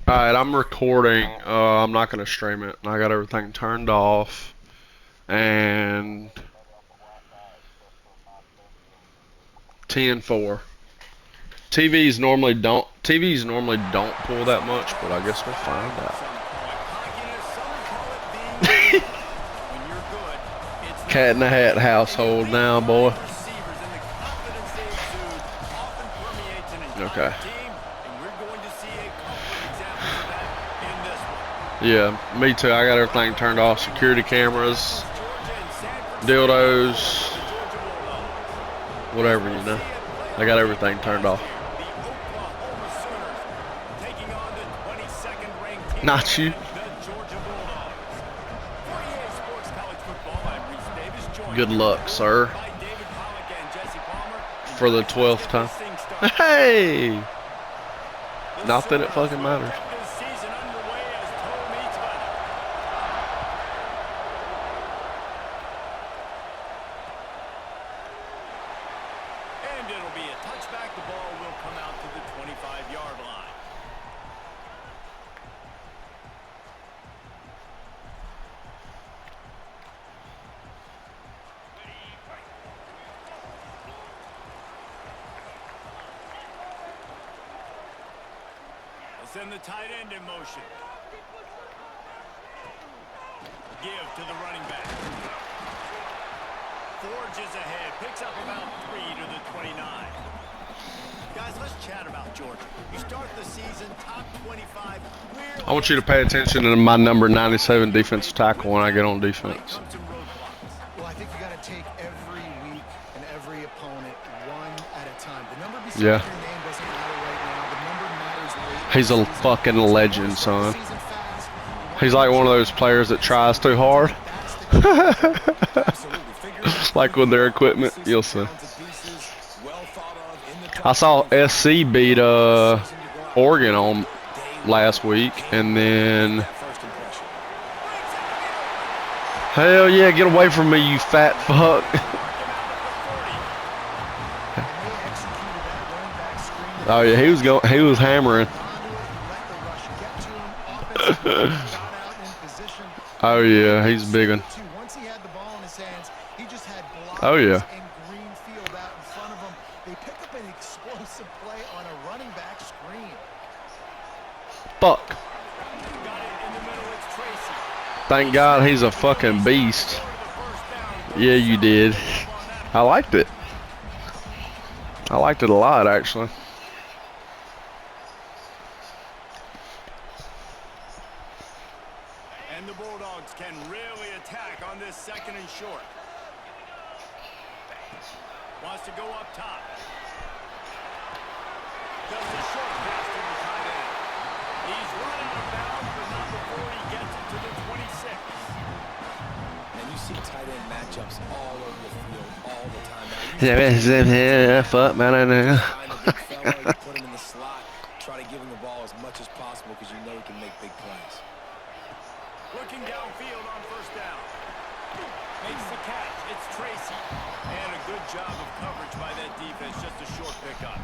Alright, I'm recording. I'm not going to stream it. I got everything turned off. And 10-4. TVs normally don't pull that much, but I guess we'll find out. Cat in the hat household now, boy. Okay. Yeah, me too. I got everything turned off. Security cameras, dildos, whatever, you know. I got everything turned off. Not you. Good luck, sir. For the 12th time. Hey! Not that it fucking matters. And it'll be a touchback. The ball will come out to the 25-yard line. Send the tight end in motion. Give to the running back. Forges ahead. Picks up about 3 to the 29. Guys, let's chat about Georgia. You start the season top 25. I want you to pay attention to my number 97 defensive tackle when I get on defense. Well, I think you got to take every week and every opponent one at a time. The number beside Yeah. your name doesn't matter right now. The number matters late. He's a fucking legend, son. He's like one of those players that tries too hard. Like with their equipment, you'll see. I saw SC beat Oregon on last week, and then hell yeah, get away from me, you fat fuck. Oh yeah, he was hammering. Oh yeah, he's big one. Oh yeah. Fuck. Thank God he's a fucking beast. Yeah, you did. I liked it. I liked it a lot, actually. And the Bulldogs can really attack on this second and short. Wants to go up top. Does a short pass to the tight end. He's run out of bounds, but not before he gets it to the 26. And you see tight end matchups all over the field all the time. Fuck, man, I know. Put him in the slot, try to give him the ball as much as possible because you know he can make big plays. Looking downfield on first down. Makes the catch. It's Tracy. And a good job of coverage by that defense. Just a short pickup.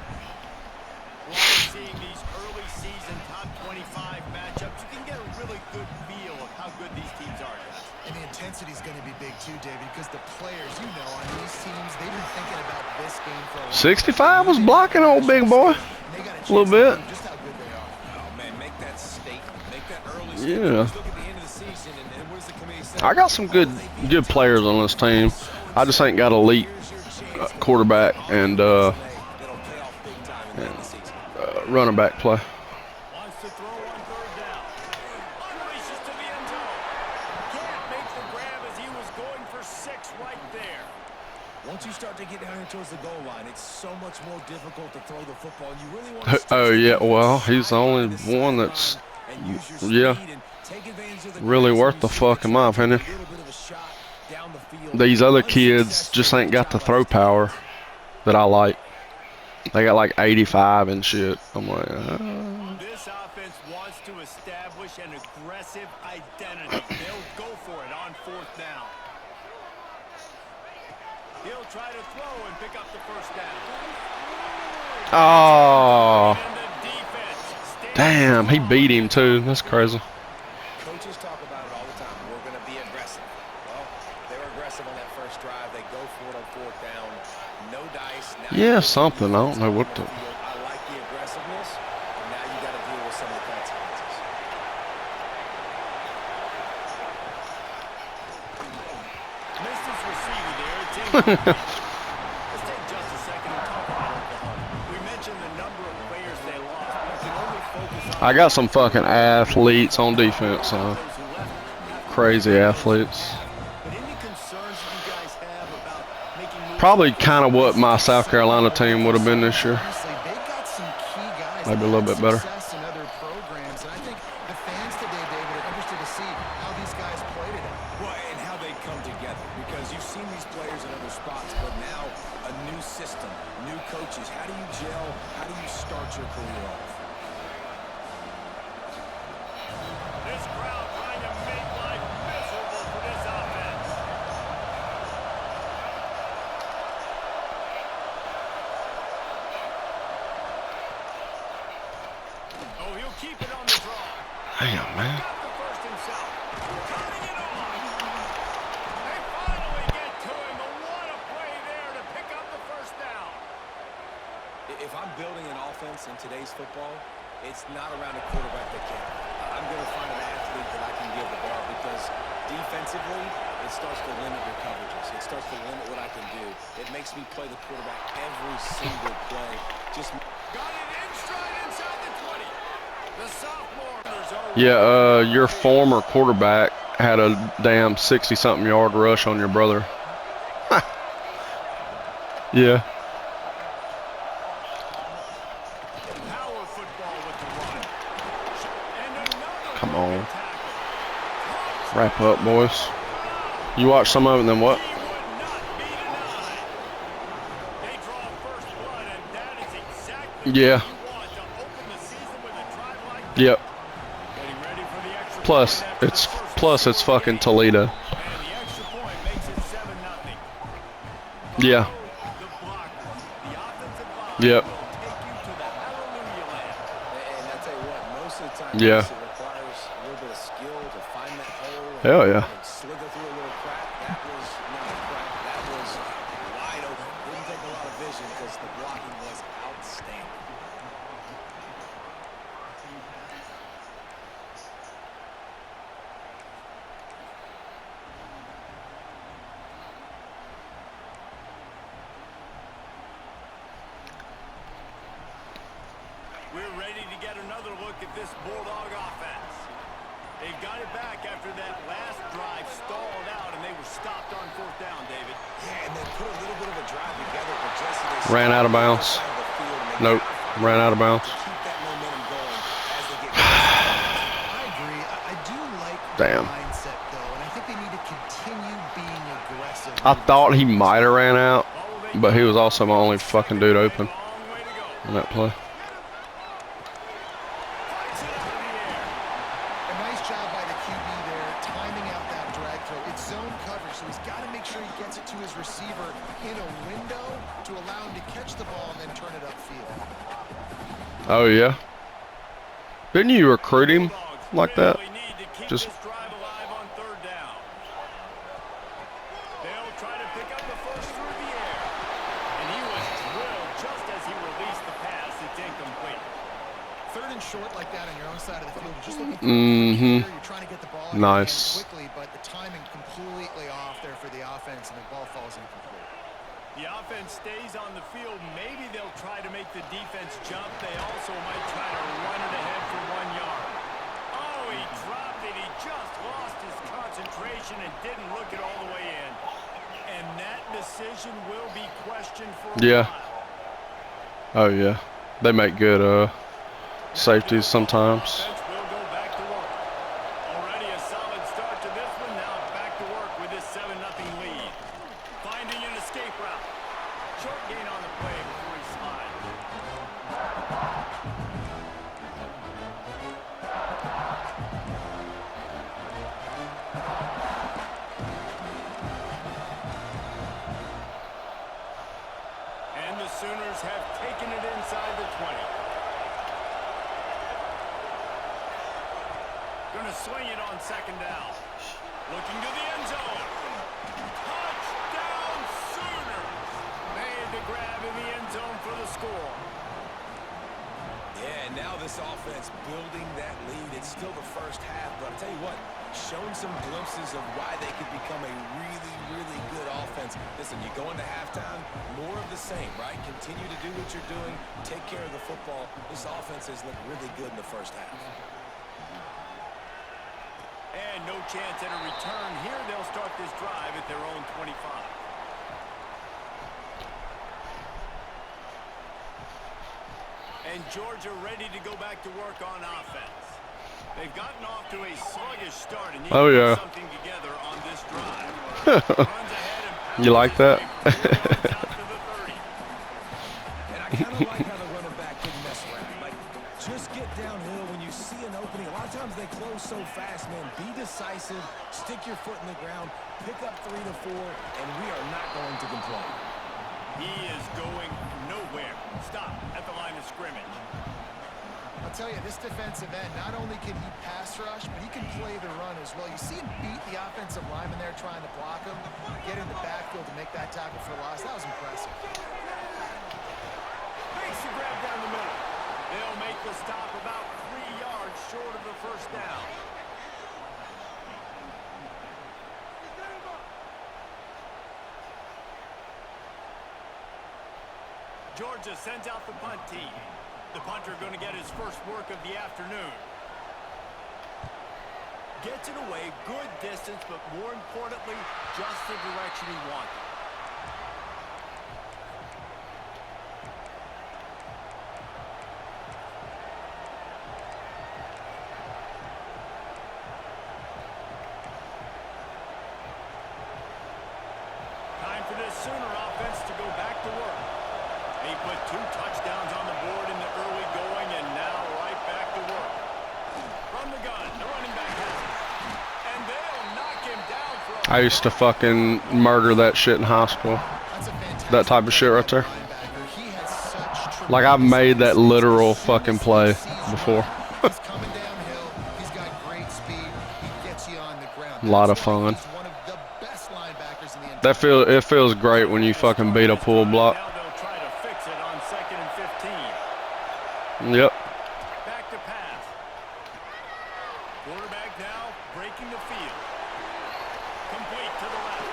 We're seeing these early season top 25 matchups. You can get a really good feel of how good these teams are. And the intensity is going to be big too, David, because the players, you know, on these teams, they've been thinking about this game for a while. 65 was blocking, old big boy. A little bit. Just how good they are. Oh, man, make that statement. Make that early Yeah. Look at the end of the season, and what does the committee say? I got some good players on this team. I just ain't got elite quarterback and running back play. Wants to throw on third down. Unleashes to the end zone. Can't make the grab as he was going for 6 right there. Once you start to get down here towards the goal line, it's so much more difficult to throw the football. You really want to Oh yeah, well he's the only one that's really worth the fuck in my opinion. These other kids just ain't got the throw power that I like. They got like 85 and shit. I'm like, This offense wants to establish an aggressive identity. They'll go for it on fourth down. He'll try to throw and pick up the first down. oh. And the defense Damn, he beat him too. That's crazy. Coaches talk about it all the time. We're going to be aggressive. Well, they were aggressive on that first drive. They go for it on fourth down. No dice. Now Yeah, something. I don't know what the. I like the aggressiveness. And now you got to deal with some of the consequences. Missed his receiver there. It's incomplete. Let's take just a second and talk about Oklahoma. We mentioned the number of players they lost. We can only focus on I got some fucking athletes on defense. Crazy athletes. But any concerns that you guys have about making moves? Probably kind of what my South Carolina team would have been this year. Honestly, they got some key guys. Maybe a little bit better. Success in other programs, and I think the fans today, David, are interested to see how these guys play today. Well, and how they come together. Because you've seen these players in other spots, but now a new system, new coaches. How do you gel? How do you start your career off? This crowd trying to make life miserable for this offense. Oh, he'll keep it on the draw. Damn, man. Got the first himself. Cutting it off. They finally get to him, but what a play there to pick up the first down. If I'm building an offense in today's football, it's not around a quarterback that can. I'm going to find an athlete that I can give the ball because defensively, it starts to limit your coverages. It starts to limit what I can do. It makes me play the quarterback every single play. Just Got it in stride inside the 20. The sophomore. Yeah, your former quarterback had a damn 60-something yard rush on your brother. Yeah. Power football with the run. And another Come on. tackle. Wrap up, boys. You watch some of it, then what? He would not be denied. They draw first blood, and that is exactly Yeah. what you want to open the season with a drive like that. Yep. Getting ready for the extra Plus, point after it's the first plus it's fucking Toledo. And the extra point makes it 7-0. Yeah. The blockers, the offensive line Yep. will take you to the hallelujah land. and I tell you what, most of the time, Yeah. it requires a little bit of skill to find that hole. Hell yeah. And slither through a little crack. That was not a crack. That was wide open. Didn't take a lot of vision because the blocking was outstanding. We're ready to get another look at this Bulldog offense. They've got it back after that last drive stalled out, and they were stopped on fourth down, David. Yeah, and they put a little bit of a drive together, but Jesse, they Ran out of bounds. side of the field, and they Nope. gotta find Ran out of a way bounds. to keep that momentum going as they get closer. I agree. I do like Damn. the mindset, though, and I think they need to continue being aggressive. I thought he might have ran out, but he was also my only fucking dude open Long way to go. on that play. Fights it into the air. A nice job by the QB there, timing out that drag throw. It's zone coverage, so he's got to make sure he gets it to his receiver in a window to allow him to catch the ball and then turn it upfield. Oh yeah. Didn't you recruit him Bulldogs like that? really need to keep Just- this drive alive on third down. They'll try to pick up the first through the air. And he was drilled just as he released the pass. It's incomplete. Third and short like that on your own side of the field, you're just looking for Mhm. you're trying to get the ball Nice. quickly, but the timing completely off there for the offense, and the ball falls incomplete. The offense stays on the field. Maybe they'll try to make the defense jump. They also might try to run it ahead for 1 yard. Oh, he dropped it. He just lost his concentration and didn't look it all the way in. And that decision will be questioned for a Yeah. while. Oh yeah. They make good safeties sometimes. Offense will go back to work. Already a solid start to this one. Now back to work with this 7-0 lead. Finding an escape route. Short gain on the play before he slides. And the Sooners have taken it inside the 20. swing it on second down. Looking to the end zone. Touchdown Sooners. Made the grab in the end zone for the score. Yeah, and now this offense building that lead. It's still the first half, but I'll tell you what, showing some glimpses of why they could become a really, really good offense. Listen, you go into halftime, more of the same, right? Continue to do what you're doing, take care of the football. This offense has looked really good in the first half. And no chance at a return here. They'll start this drive at their own 25. And Georgia ready to go back to work on offense. They've gotten off to a sluggish start and need to put something together on this drive. Runs ahead and You like that? out to the 30. And I kind of like how the running back didn't mess around. Like, just get downhill when you see an opening. A lot of times they close so fast, man. Be decisive, stick your foot in the ground, pick up 3 to 4, and we are not going to complain. He is going nowhere. Stop at the line of scrimmage. I'll tell you, this defensive end, not only can he pass rush, but he can play the run as well. You see him beat the offensive lineman there trying to block him, get in the backfield to make that tackle for loss. That was impressive. Makes the grab down the middle. They'll make the stop about 3 yards short of the first down. Georgia sends out the punt team. The punter going to get his first work of the afternoon. Gets it away, good distance, but more importantly, just the direction he wanted. Time for this Sooner offense to go back to work. He put 2 touchdowns on the board in the early going, and now right back to work. From the gun, the running back has it. And they'll knock him down for a... I used to fucking murder that shit in high school. That type of shit right there. Like, I've made that literal fucking play before. He's coming downhill. He's got great speed. He gets you on the ground. A lot of fun. He's one of the best linebackers in the That it feels great when you fucking beat a pull block. Now they'll try to fix it on 2nd and 15. Yep. Back to pass. Quarterback now breaking the field. Complete to the left.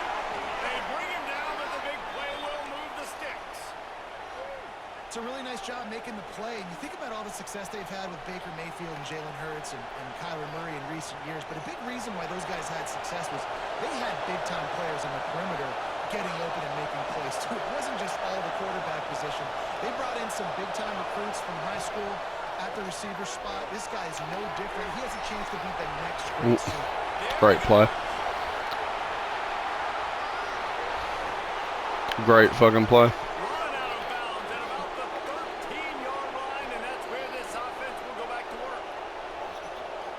They bring him down, but the big play will move the sticks. It's a really nice job making the play. And you think about all the success they've had with Baker Mayfield and Jalen Hurts and Kyler Murray in recent years. But a big reason why those guys had success was they had big-time players on the perimeter getting open and making plays, too. It wasn't just all the quarterback position. They brought in some big-time recruits from high school at the receiver spot. This guy is no different. He has a chance to be the next great Sooner. Great play. Great fucking play. Run out of bounds at about the 13-yard line, and that's where this offense will go back to work.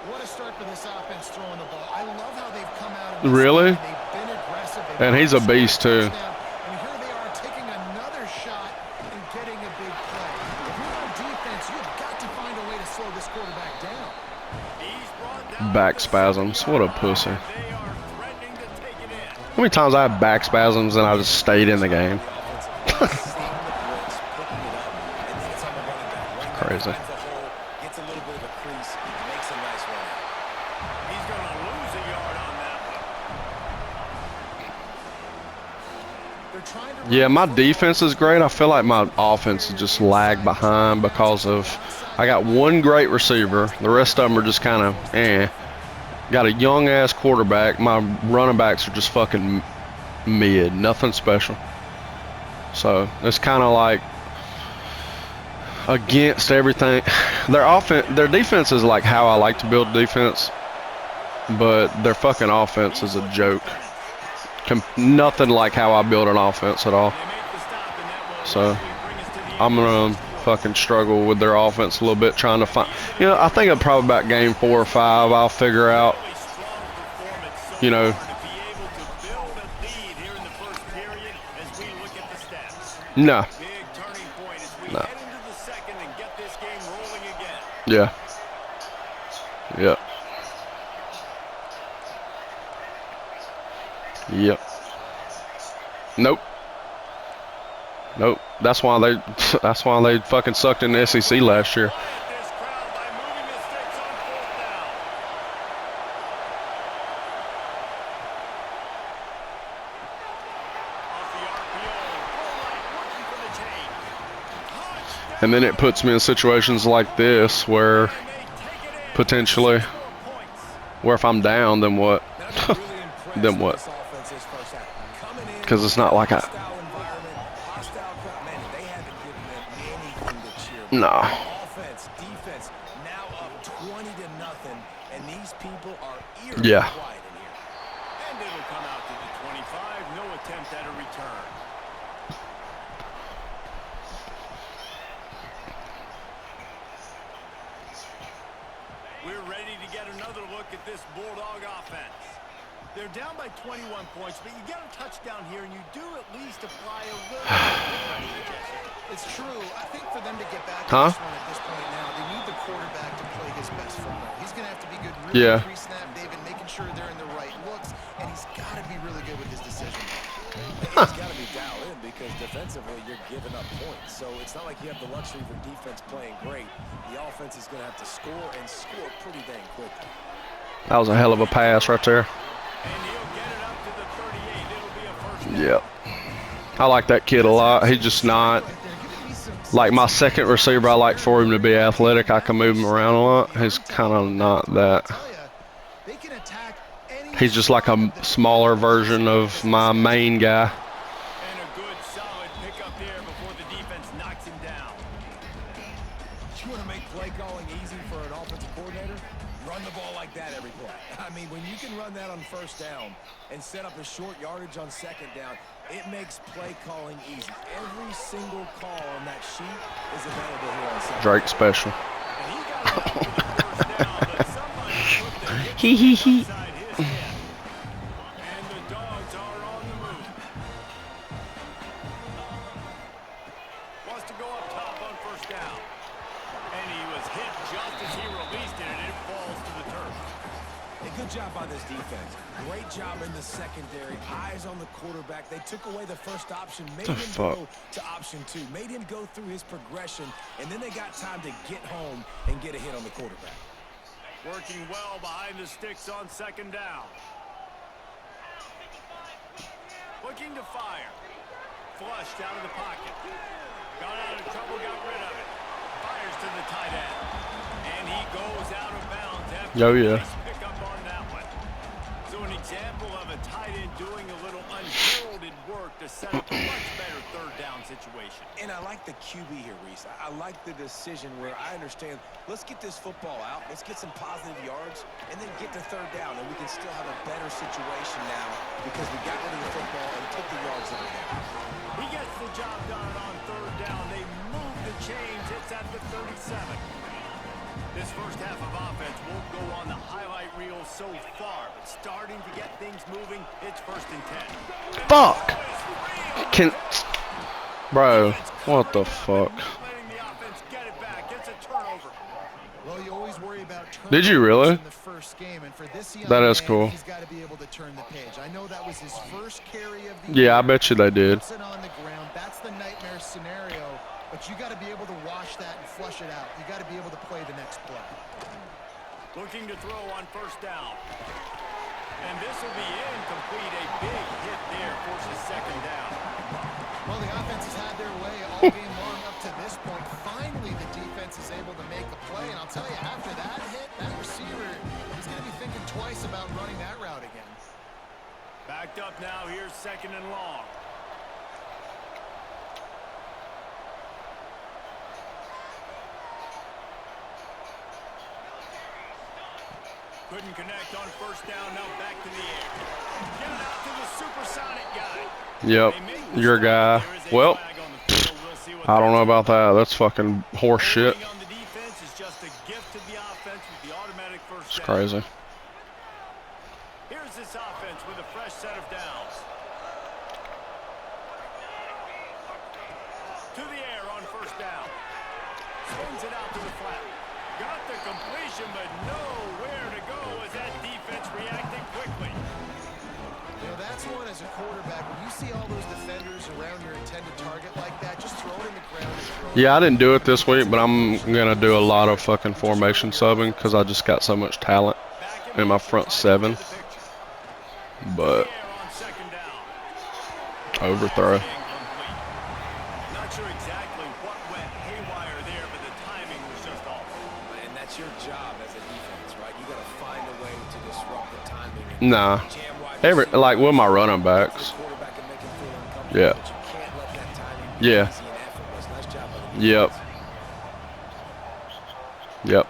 What a start for this offense throwing the ball. I love how they've come out. In this Really? game. They've been aggressive. And he's a beast, too. And here they are taking another shot and getting a big play. If you're on defense, you've got to find a way to slow this quarterback down. He's brought down Back spasms. What a pussy. they are threatening to take it in. How many times I had back spasms and I just stayed in the game? Crazy. Gets a little bit of a crease, makes a nice run. He's going to lose a yard on that one. They're trying to Yeah, my defense is great. I feel like my offense is just lagged behind because of I got one great receiver. The rest of them are just kind of Got a young ass quarterback. My running backs are just fucking mid, nothing special. So it's kind of like against everything. Their defense is like how I like to build defense, but their fucking offense is a joke. Nothing like how I build an offense at all. They make the stop, and that will So bring us to the I'm gonna fucking struggle with their offense a little bit, trying to find. You know, I think I'm probably about game 4 or 5. I'll figure out. really strong performance so You know. far to be able to build a lead here in the first period as we look at the stats. No. Big turning point as we No. head into the second and get this game rolling again. Yeah. Yeah. Yep. Nope. Nope. That's why they. That's why they fucking sucked in the SEC last year. This crowd by moving the sticks on fourth down. Off the RPO, goal line looking for the change. Touchdown. And then it puts me in situations like this where And they take it in. potentially, 6 more points. where if I'm down, then what? Man, I've been really impressed Then with what? this offense this first half. Coming in, 'Cause it's not like I- hostile environment, hostile crowd. Man, they haven't given them anything to cheer for. No. Offense, defense, now up 20-0, and these people are eerily Yeah. quiet in here. And it'll come out to the 25. No attempt at a return. We're ready to get another look at this Bulldog offense. They're down by 21 points, but you get a touchdown here, and you do at least apply a little bit of pressure, Jesse. It's true. I think for them to get back Huh? to this one at this point now, they need the quarterback to play his best football. He's going to have to be good really Yeah. pre-snap, David, making sure they're in the right looks, and he's got to be really good with his decision. He's got to be dialed in because defensively you're giving up points. So it's not like you have the luxury for defense playing great. The offense is going to have to score and score pretty dang quickly. That was a hell of a pass right there. And he'll get it up to the 38. It'll be a first down. Yep. I like that kid a lot. He's just not like my second receiver. I like for him to be athletic. I can move him around a lot. He's kind of not that. Tell ya, they can attack any He's just like a smaller version of my main guy. And a good, solid pickup there before the defense knocks him down. You want to make play calling easy for an offensive coordinator? Run the ball like that every play. I mean, when you can run that on first down and set up a short yardage on second down, it makes play calling easy. Every single call on that sheet is available here on second. Drake special. And he got it up to the first down, but somebody put the hip Hee hee hee. inside his head. And the Dogs are on the move. Wants to go up top on first down. And he was hit just as he released it, and it falls to the turf. A good job by this defense. Great job in the secondary. Eyes on the quarterback. They took away the first option, made him fuck? go to option 2, made him go through his progression, and then they got time to get home and get a hit on the quarterback. Working well behind the sticks on second down. Looking to fire. Flushed out of the pocket. Got out of trouble, got rid of it. Fires to the tight end. And he goes out of bounds after Oh, a yeah. nice pickup on that one. So an example of a tight end doing a little unheralded work to set up a much better third down situation. And I like the QB here, Reese. I like the decision where I understand, let's get this football out, let's get some positive yards, and then get to third down, and we can still have a better situation now because we got rid of the football and took the yards that are there. He gets the job done on third down. They move the chains. It's at the 37. This first half of offense won't go on the highlight reel so far, but starting to get things moving, it's 1st and 10. Fuck. Can, bro, what the fuck? Letting the offense get it back. Gets a turnover. Well, you always worry about Did you really? in the first game, and for this young That is man, cool. He's got to be able to turn the page. I know that was his first carry of the Yeah, I year. bet you they did. Puts it on the ground. That's the nightmare scenario, but you got to be able to wash that and flush it out. You got to be able to play the next play. Looking to throw on first down. And this will be incomplete. A big hit there forces second down. Well, the offense has had their way all game long up to this point. Finally, the defense is able to make a play, and I'll tell you, after that hit, that receiver is going to be thinking twice about running that route again. Backed up now. Here's 2nd and long. Couldn't connect on first down. Now back to the air. Get it out to the supersonic guy. Yep, They make the your stop. guy. There is a Well, flag on the field. We'll see what I don't know that's about that. That's fucking horse shit. Holding on the defense is just a gift to the offense with the automatic first It's down. crazy. Here's this offense with a fresh set of downs. To the air on first down. Swings it out to the flat. Got the completion, but nowhere to go as that defense reacted quickly. You know, that That's one as a quarterback. When you see all those defenders around your intended target like that, just throw it in the ground and throw it. Yeah, I didn't do it this week, but I'm gonna do a lot of fucking formation subbing because I just got so much talent in my front seven. But overthrow. Not sure exactly what went haywire there, but the timing was just off. And that's your job as a defense, right? You got to find a way to disrupt the timing. Nah, like with my running backs. Yeah. Yeah. Yep. Yep.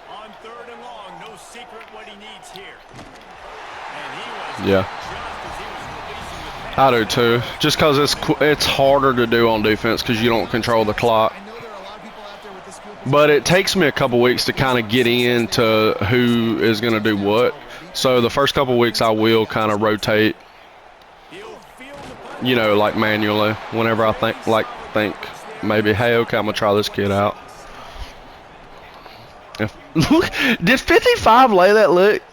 On 3rd and long, no secret what he needs here. And he was Yeah. just as he was releasing the pass. I do too. Just because it's harder to do on defense because you don't control the clock. I know there are a lot of people out there with this skill But it takes me a couple weeks to kind of get into who is going to do what. So the first couple weeks I will kind of rotate, you know, like manually whenever I think maybe, hey, okay, I'm going to try this kid out. Look, did 55 lay that lick?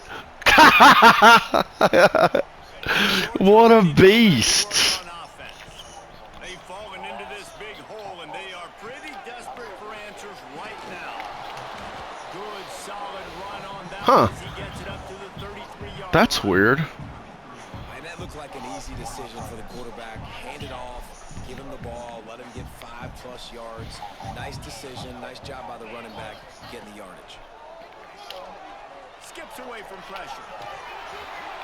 What a beast. They've fallen into this big hole, and they are pretty desperate for answers right now. Good, solid run on that as he gets it up to the 33-yard That's line. weird. And that looked like an easy decision for the quarterback. Hand it off, give him the ball, let him get 5+ yards. Nice decision, nice job by the running back getting the yardage. Skips away from pressure.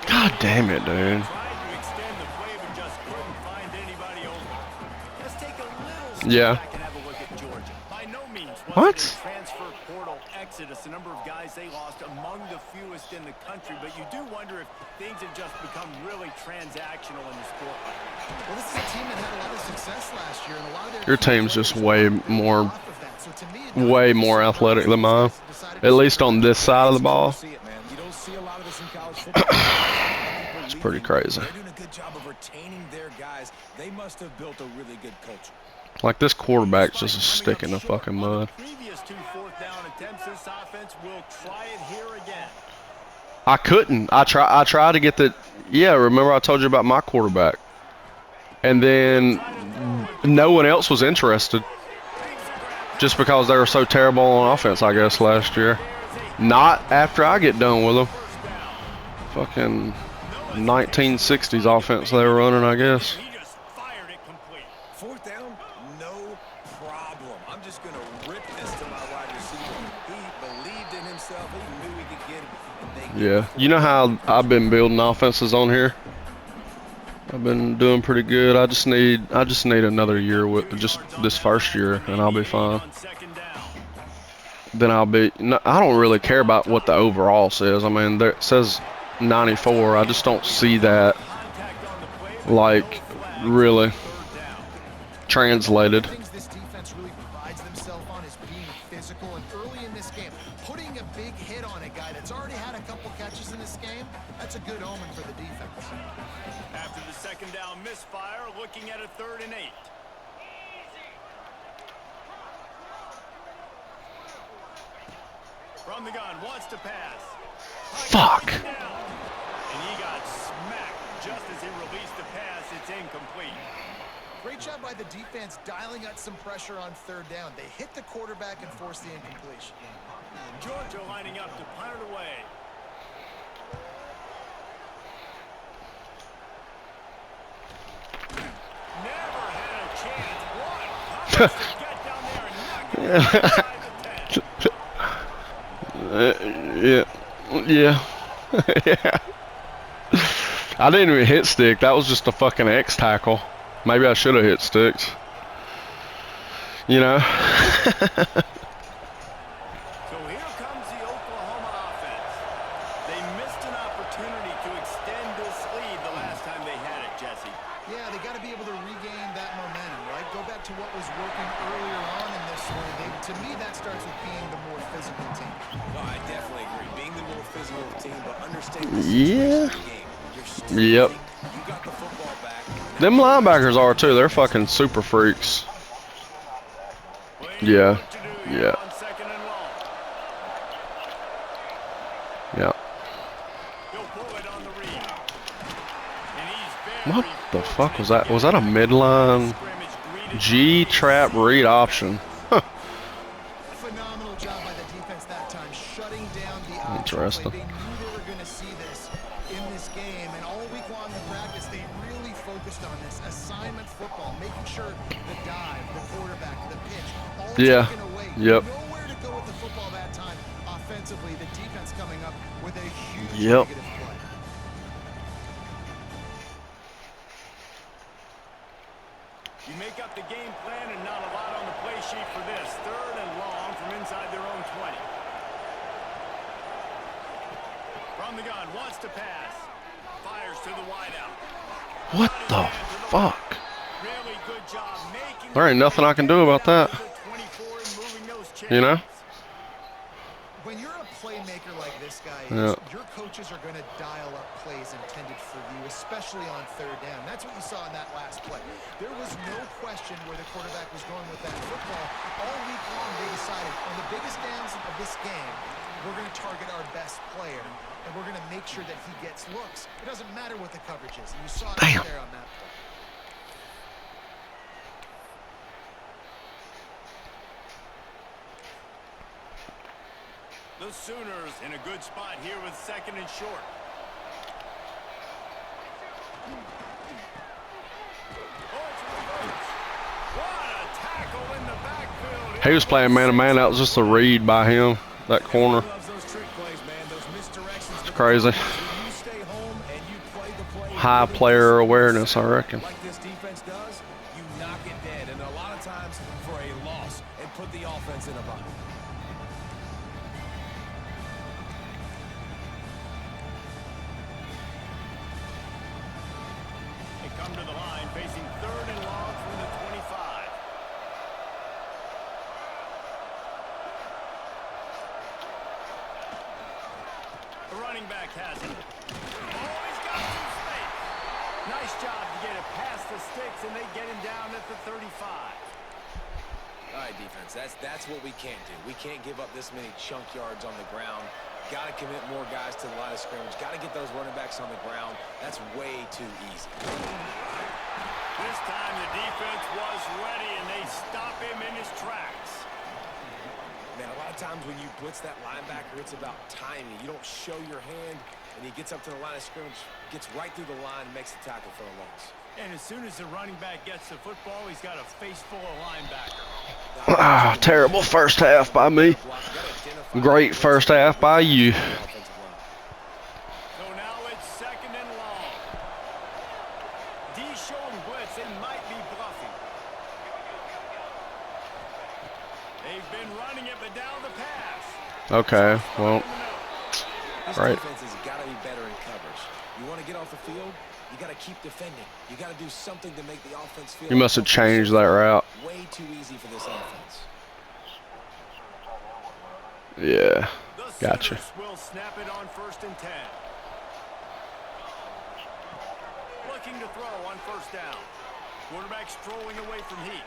God damn it, dude. Tried to extend the play, but just couldn't find anybody open. Let's take a little step back and have a look at Georgia. By no means was it a transfer portal exodus. The number of guys they lost among the fewest in the country, but you do wonder if things have just become really transactional in the sport. Well, this is a team that had a lot of success last year, and a lot of their Your team's just way more off of that. So to me, athletic than mine. At least on this side of the ball. You don't see a lot of this in college football. It's pretty crazy. They're doing a good job of retaining their guys. They must have built a really good culture. Like this quarterback's just a stick in the fucking mud. Previous 2 4th-down attempts, this offense will try it here again. I couldn't. I tried to get the. Yeah, remember I told you about my quarterback, and then no one else was interested, just because they were so terrible on offense. I guess last year. Not after I get done with them. Fucking 1960s offense they were running, I guess. He just fired it complete. 4th down, no problem. I'm just going to rip this to my wide receiver. He believed in himself. He knew he could get it. And they Yeah. You know how I've been building offenses on here? I've been doing pretty good. I just need another year with just this first year, and I'll be fine. On 2nd down. Then I'll be. No, I don't really care about what the overall says. I mean, there, it says 94. I just don't see that Contact on the play, like really translated. things this defense really prides themselves on is being physical, and early in this game, putting a big hit on a guy that's already had a couple catches in this game, that's a good omen for the defense. After the 2nd down misfire, looking at a 3rd and 8. From the gun, wants to pass. Fuck. And he got smacked just as he released the pass. It's incomplete. Great job by the defense dialing out some pressure on 3rd down. They hit the quarterback and forced the incompletion. Georgia lining up to punt it away. Never had a chance. What? How does he get down there and knock it inside the 10? Yeah. Yeah. I didn't even hit stick. That was just a fucking X tackle. Maybe I should have hit sticks. You know? So here comes the Oklahoma offense. They missed an opportunity to extend this lead the last time they had it, Jesse. Yeah, they got to be able to regain that momentum, right? Go back to what was working earlier on in this one. To me, that starts with being the more physical team. No, I definitely agree. Being the more physical team, but understand the Yeah. situation of the game. You're still Yep. winning. You got the football back. Them linebackers are too. They're fucking super freaks. Yeah. Yeah. On 2nd and long. Yeah. He'll pull it on the read. And he's What the fuck was that? Was that a midline G trap read option? Huh. Phenomenal job by the defense that time, shutting down the option Interesting. play. They knew they were going to see this in this game, and all week long in practice, they really focused on this assignment football, making sure the dive, the quarterback, the pitch, all Yeah. taken away. Yep. Nowhere to go with the football that time. Offensively, the defense coming up with a huge Yep. negative play. You make up the game plan and not a lot on the play sheet for this. 3rd and long from inside their own 20. From the gun, wants to pass. Fires to the wideout. What the fuck? Really good job making. There ain't nothing I can do about that. You know? When you're a playmaker like this guy is, Yeah. your coaches are going to dial up plays intended for you, especially on 3rd down. That's what you saw in that last play. There was no question where the quarterback was going with that football. All week long, they decided on the biggest downs of this game, we're going to target our best player, and we're going to make sure that he gets looks. It doesn't matter what the coverage is. And you saw it right there on that play. The Sooners in a good spot here with 2nd and short. What a tackle in the backfield. He was playing man-to-man. That was just a read by him. That corner. It's crazy. High player awareness, I reckon. Like this defense does, you knock it dead, and a lot of times for a loss, and put the offense in a bind. They come to the line facing 3rd and long from the 25. The running back has it. Oh, he's got some space. Nice job to get it past the sticks, and they get him down at the 35. All right, defense, that's what we can't do. We can't give up this many chunk yards on the ground. Got to commit more guys to the line of scrimmage. Got to get those running backs on the ground. That's way too easy. This time the defense was ready, and they stop him in his tracks. Man, a lot of times when you blitz that linebacker, it's about timing. You don't show your hand, and he gets up to the line of scrimmage, gets right through the line, and makes the tackle for a loss. And as soon as the running back gets the football, he's got a face full of linebacker. Ah, terrible first half by me. Great first half by you. So now it's 2nd and long. D showing blitz. They might be bluffing. They've been running it, but down the pass. Okay, well, This right. defense has got to be better in coverage. You want to get off the field, you got to keep defending. You got to do something to make the offense feel. You must have changed that route. Way too easy for this offense. Yeah, The gotcha. Sooners will snap it on 1st and 10. Looking to throw on 1st down. Quarterback strolling away from heat.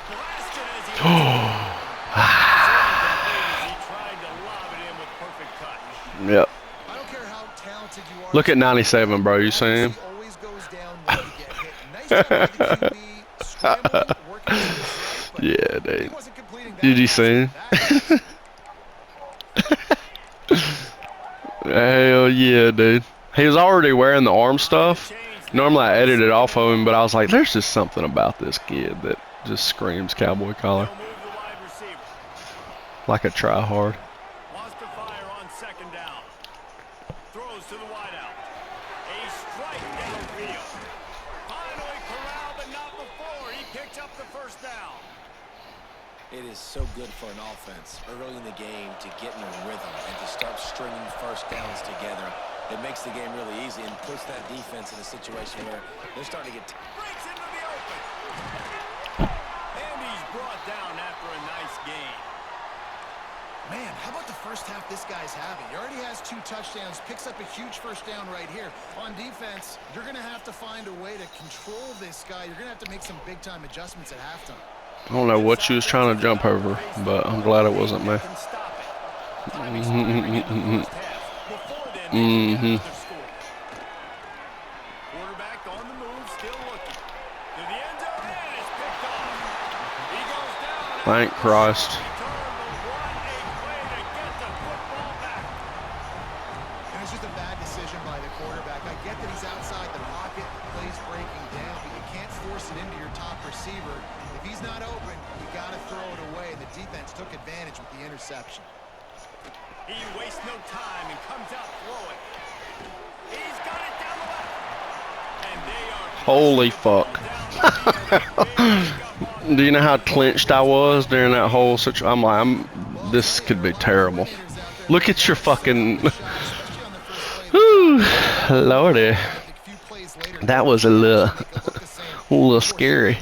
Blasted as he he tried to lob it in with perfect touch. Yep. I don't care how talented you are. Look at 97, bro. You see him? He always goes down when you get hit. Nice job by the QB scrambling, working to his right, but Yeah, he dude. wasn't completing that Did you pass. see him? That- Hell yeah, dude. He was already wearing the arm stuff. Normally I edited off of him, but I was like, there's just something about this kid that just screams cowboy collar. They'll move the wide receiver. Like a try hard. Wants to fire on 2nd down. Throws to the wideout. A strike downfield. Finally corralled, but not before. He picked up the 1st down. It is so good for an offense early in the game to get in a rhythm and to start stringing 1st downs together. It makes the game really easy and puts that defense in a situation where they're starting to get... Breaks into the open. And he's brought down after a nice game. Man, how about the first half this guy's having? He already has 2 touchdowns, picks up a huge 1st down right here. On defense, you're going to have to find a way to control this guy. You're going to have to make some big-time adjustments at halftime. I don't know what she was trying to jump over, but I'm glad it wasn't me. Can stop it. Time started in the first half. Before then, they could get another score. Quarterback Thank Christ. And it's just a bad decision by the quarterback. I get that he's outside the pocket, the play's breaking down, but you can't force it into your top receiver. If he's not open, you got to throw it away, and the defense took advantage with the interception. He wastes no time and comes out throwing. He's got it down the left. And they are Holy fuck. Do you know how clenched I was during that whole situation? I'm like, this could be terrible. Look at your fucking... Whew, Lordy. That was a little scary.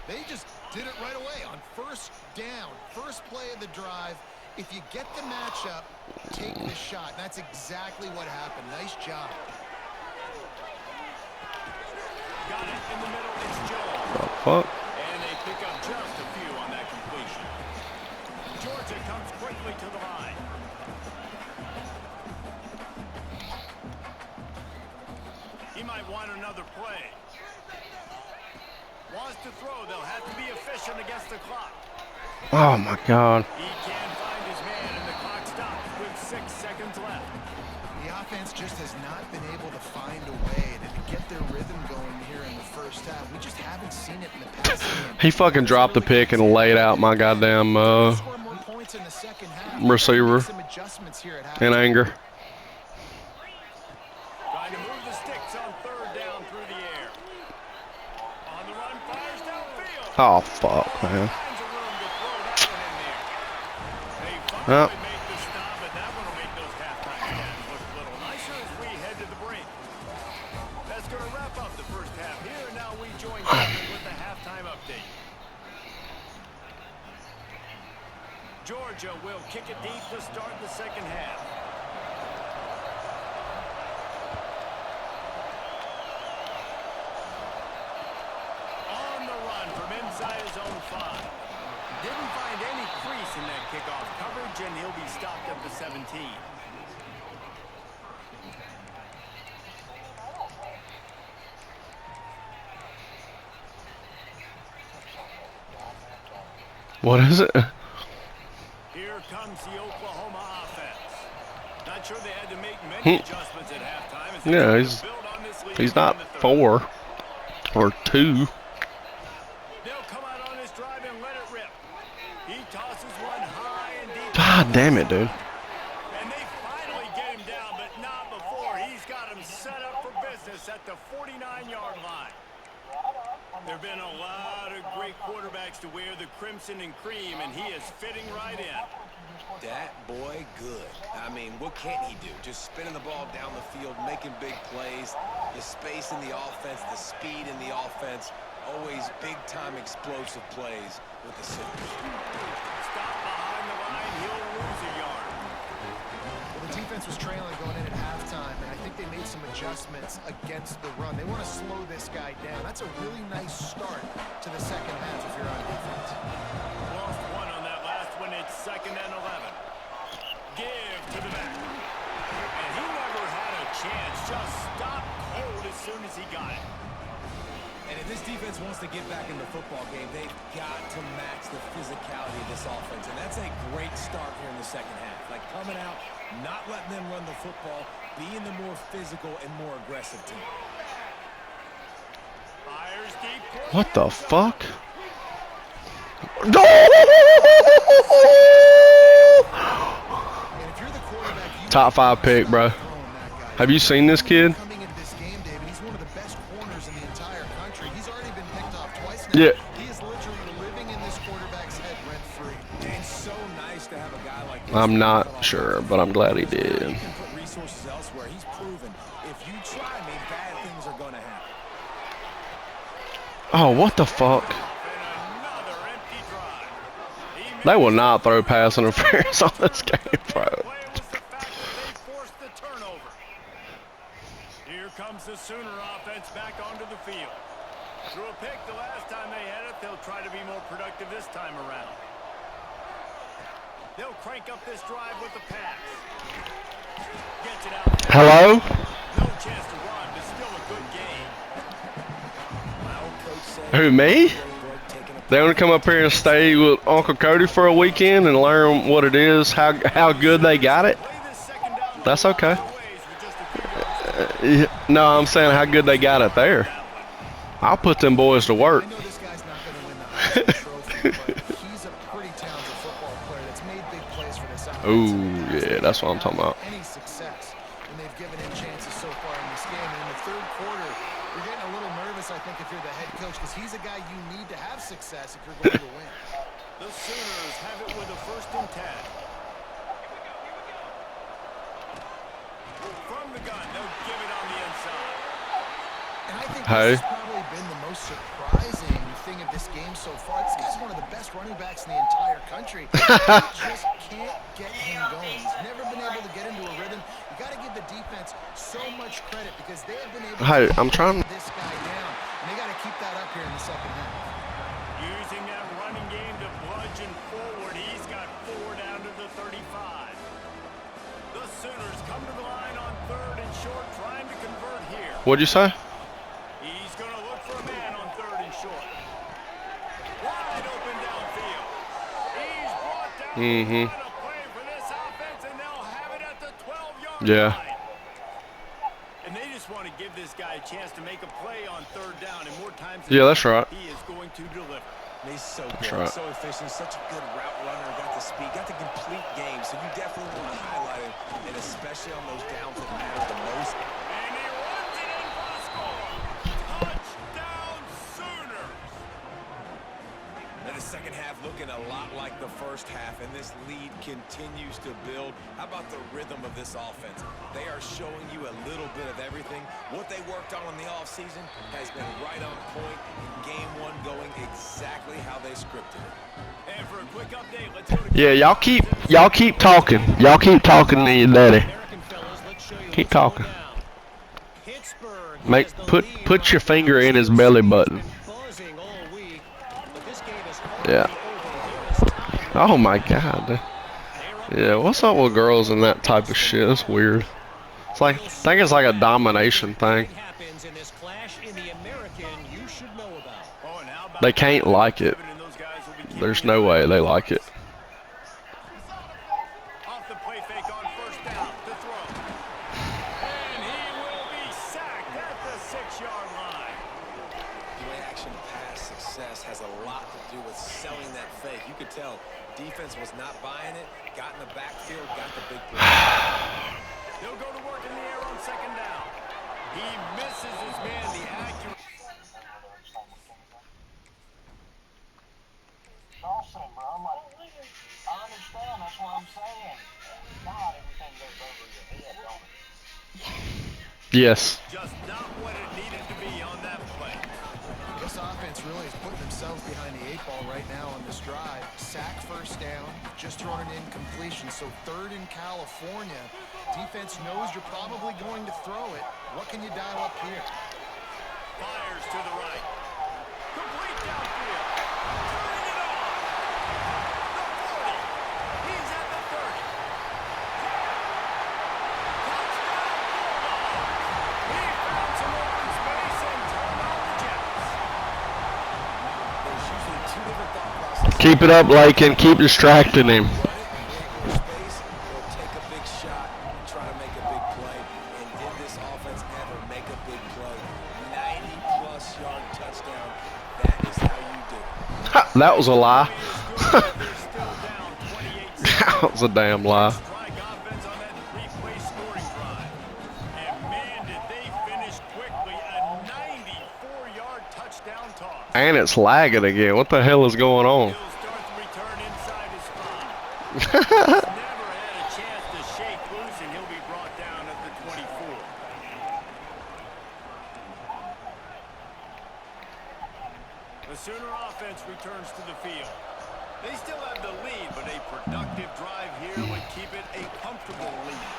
They just did it right away on first down, first play of the drive. If you get the matchup, take the shot. That's exactly what happened. Nice job. got it in the middle. It's Jones. The fuck? And they pick up just a few on that completion. Georgia comes quickly to the line. He might want another play. Wants to throw. They'll have to be efficient against the clock. Oh my God. He can't find his man, and the clock stops with 6 seconds left. The offense just has not been able to find a way to get their rhythm going here in the first half. We just haven't seen it in the past game. He fucking dropped the pick and laid out my goddamn receiver in anger. Trying to move the sticks on third down through the air. On the run, fires downfield. Oh fuck, man. Finds a room to throw that one in there. They Well. finally make the stop, but that one will make those halftime stats look a little nicer as we head to the break. That's going to wrap up the first half here, and now we join Kevin with the halftime update. Georgia will kick it deep to start the second half. On the run from inside his own 5. Didn't find any crease in that kickoff coverage, and he'll be stopped at the 17. What is it? Here comes the Oklahoma offense. Not sure they had to make many adjustments at halftime. As they Yeah, try to he's build on this lead He's here not in the third. 4 or 2. They'll come out on this drive and let it rip. He tosses one high and deep. God damn it, dude. And they finally get him down, but not before. He's got him set up for business at the 49-yard line. There have been a lot of great quarterbacks to wear the crimson and cream, and he is fitting right in. That boy good. I mean, what can't he do? Just spinning the ball down the field, making big plays, the space in the offense, the speed in the offense. Always big-time explosive plays with the Sooners. Stop behind the line, he'll lose a yard. Well, the defense was trailing going in at halftime, and I think they made some adjustments against the run. They want to slow this guy down. That's a really nice start to the second half if you're on defense. Lost one on that last one. It's 2nd and 11. Give to the back. And he never had a chance. Just stopped cold as soon as he got it. And if this defense wants to get back in the football game, they've got to match the physicality of this offense. And that's a great start here in the second half. Like coming out, not letting them run the football, being the more physical and more aggressive team. Fires deep. What the fuck? And if you're the quarterback, you Top 5 pick, bro. Have you seen this kid? coming into this game, David, he's one of the best corners in the entire country. He's already been picked off twice now. Yeah. He is literally living in this quarterback's head rent-free. And so nice to have a guy like this. I'm not sure, but I'm glad he did. He can put resources elsewhere. He's proven if you try me, bad things are going to happen. Oh, what the fuck? And another empty drive. He They will not throw pass interference on this game, bro. play was the fact that they forced the turnover. Here comes the Sooner offense back onto the field. Threw a pick the last time they had it. They'll try to be more productive this time around. They'll crank up this drive with the pass. Gets it out. Hello? No chance to run, but still a good game. My old coach said, Who, me? "Taking a They want to come up here and stay with Uncle Cody for a weekend and learn what it is, how good they got it. Play this second down That's a lot okay. better ways with just a few yards to go. No, I'm saying how good they got it there. I'll put them boys to work. I know this guy's not going to win the Heisman Trophy, but he's a pretty talented football player that's made big plays for this offense. Ooh, yeah, that's what I'm talking about. Any success when they've given him chances so far in this game. And in the third quarter, you're getting a little nervous, I think, if you're the head coach, because he's a guy you need to have success if you're going to win. The Sooners have it with a 1st and 10. From the gun, they'll give it on the inside. And I think Hey. this has probably been the most surprising thing of this game so far. This guy's one of the best running backs in the entire country. You just can't get him going. He's never been able to get into a rhythm. You got to give the defense so much credit because they have been able Hey, to I'm trying. keep this guy down. And they got to keep that up here in the second half. Using that running game to bludgeon forward. He's got 4 down to the 35. The Sooners come to the line on 3rd and short, trying to convert here. What'd you say? He's going to look for a man on 3rd and short. Wide open downfield. He's brought down Mm-hmm. a play for this offense, and they'll have it at the 12-yard Yeah. line. And they just want to give this guy a chance to make a play on 3rd down, and more times than Yeah, that's right. he is going to deliver. And he's so That's good, right. so efficient, such a good route runner, got the speed, got the complete game. So you definitely want to highlight him, and especially on those downs that matter the most. And he runs it in for the score. Touchdown, Sooners. And the second half looking a lot like the first half, and this lead continues to build. How about the rhythm of this offense? They are showing you a little bit of everything. What they worked on in the offseason has been right on point. Game 1 going exactly how they scripted it. And for a quick update, let's go to Yeah, y'all keep talking. Y'all keep talking to your daddy. Keep talking. Put your finger in his belly button. Yeah. Oh my God. Yeah, what's up with girls and that type of shit? It's weird. It's like, I think it's like a domination thing. Oh, and how about They can't like it. and those guys will be keeping There's it no way they like it. off the play fake on 1st down to throw. And he will be sacked at the 6-yard line. Play action pass success has a lot to do with selling that fake. You could tell defense was not buying it, got in the backfield, got the big play. He'll go to work in the air on 2nd down. He misses his man, the accurate. Awesome, bro. I'm like, I understand. That's what I'm saying. God, everything goes over your head, don't it? Yes. Just not what it needed to be on that play. This offense really is putting themselves behind the 8 ball right now on this drive. Sack 1st down, just thrown an incompletion. So 3rd in California. Defense knows you're probably going to throw it. What can you dial up here? Fires to the right. Complete downfield. Turning it on. The 40. He's at the 30. Touchdown, Bulldogs. He found some open space and turned on the Jets. There's usually 2 different thought processes. Keep it up, Lakin. Keep distracting him. Run it, create more space, or take a big shot and try to make a big play. And did this offense ever make a big play? 90-plus yard touchdown. That is how you do it. Ha, that was a lie. They're still down 28. That was a damn lie. Strike offense on that 3-play scoring drive. And man, did they finish quickly. A 94-yard touchdown toss. And it's lagging again. What the hell is going on? He'll start the return inside his 5. Never had a chance to shake loose, and he'll be brought down at the 24. The Sooner offense returns to the field. They still have the lead, but a productive drive here would keep it a comfortable lead.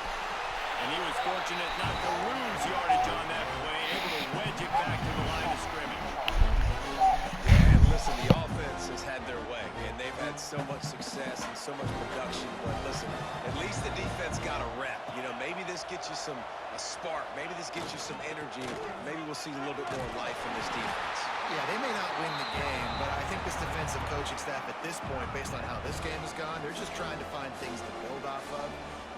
And he was fortunate not to lose yardage on that play, able to wedge it back to the line of scrimmage. And listen, the offense has had their way, and they've had so much success and so much production. But listen, at least the defense got a rep. You know, maybe this gets you a spark. Maybe this gets you some energy. Maybe we'll see a little bit more life in this defense. Yeah, they may not win the game, but I think this defensive coaching staff at this point, based on how this game has gone, they're just trying to find things to build off of.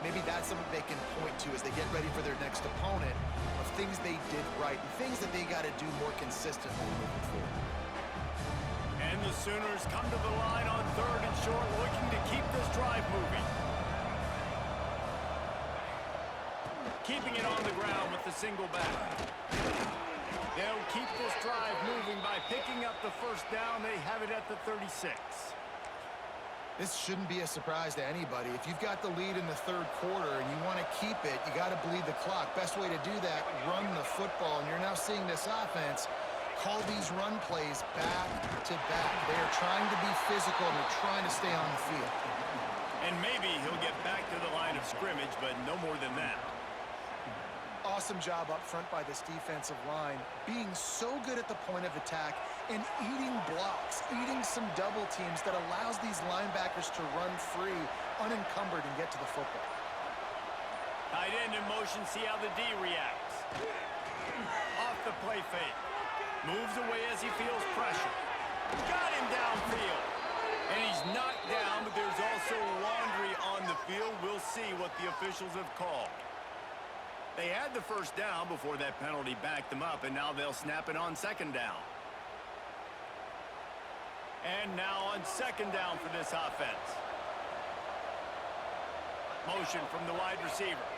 Maybe that's something they can point to as they get ready for their next opponent, of things they did right and things that they got to do more consistently moving forward. And the Sooners come to the line on 3rd and short, looking to keep this drive moving. Keeping it on the ground with the single back. They'll keep this drive moving by picking up the first down. They have it at the 36. This shouldn't be a surprise to anybody. If you've got the lead in the 3rd quarter and you want to keep it, you got to bleed the clock. Best way to do that, run the football. And you're now seeing this offense call these run plays back to back. They are trying to be physical and they're trying to stay on the field. And maybe he'll get back to the line of scrimmage, but no more than that. Awesome job up front by this defensive line, being so good at the point of attack and eating blocks, eating some double teams that allows these linebackers to run free, unencumbered, and get to the football. Tight end in motion, see how the D reacts. Off the play fake. Moves away as he feels pressure. Got him downfield. And he's knocked down, but there's also laundry on the field. We'll see what the officials have called. They had the first down before that penalty backed them up, and now they'll snap it on 2nd down. And now on 2nd down for this offense. Motion from the wide receiver.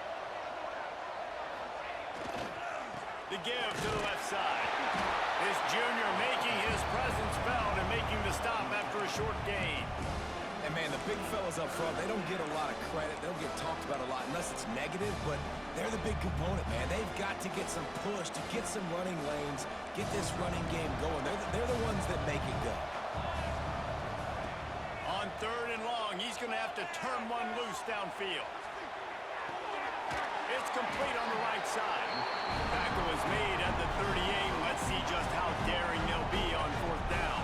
The give to the left side. This junior making his presence felt and making the stop after a short gain. And, man, the big fellas up front, they don't get a lot of credit. They don't get talked about a lot unless it's negative, but they're the big component, man. They've got to get some push, to get some running lanes, get this running game going. They're the ones that make it go. On 3rd and long, he's going to have to turn one loose downfield. It's complete on the right side. Tackle is made at the 38. Let's see just how daring they'll be on 4th down.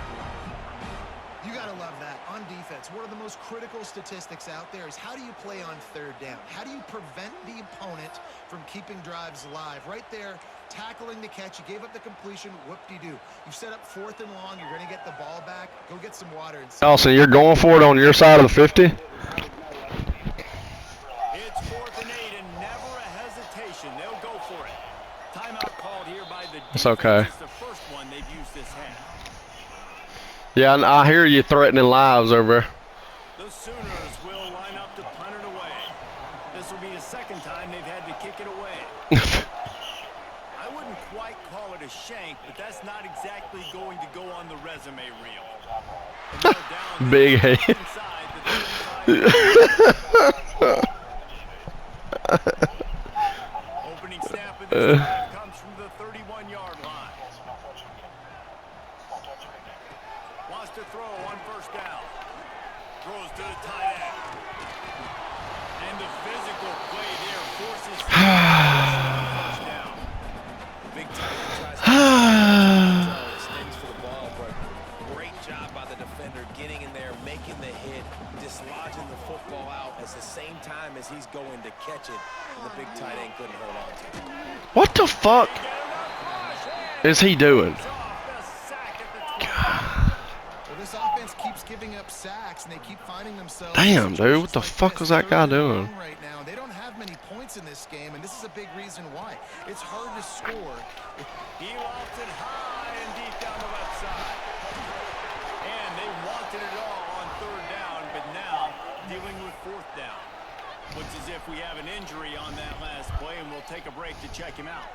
You got to love that. On defense, one of the most critical statistics out there is how do you play on 3rd down? How do you prevent the opponent from keeping drives alive? Right there, tackling the catch. You gave up the completion. Whoop-de-doo. You set up 4th and long. You're going to get the ball back. Go get some water. And Allison, you're going for it on your side of the 50? It's 4th and 8 and never a hesitation. They'll go for it. Timeout called here by the defense. It's okay. It's the first one they've used this half. Yeah, I hear you threatening lives over. The Sooners will line up to punt it away. This will be the 2nd time they've had to kick it away. I wouldn't quite call it a shank, but that's not exactly going to go on the resume reel. Big head. Opening snap of this drive comes from the 31-yard line. Wants to throw on 1st down. Throws to the tight end. And the physical play there forces first down. Big tight end tries to extends for the ball, but great job by the defender getting in there, making the hit, dislodging the football out at the same time as he's going to catch it, and the big tight end couldn't hold on to it. What the fuck is he doing? this offense keeps giving up sacks, and they keep finding themselves. Damn, dude, what the fuck was that guy doing? Right now, they don't have many points in this game, and this is a big reason why. It's hard to score. He lofts it high and deep down the left side. And they wanted it all on 3rd down, but now dealing with 4th down. Looks as if we have an injury on that last play, and we'll take a break to check him out.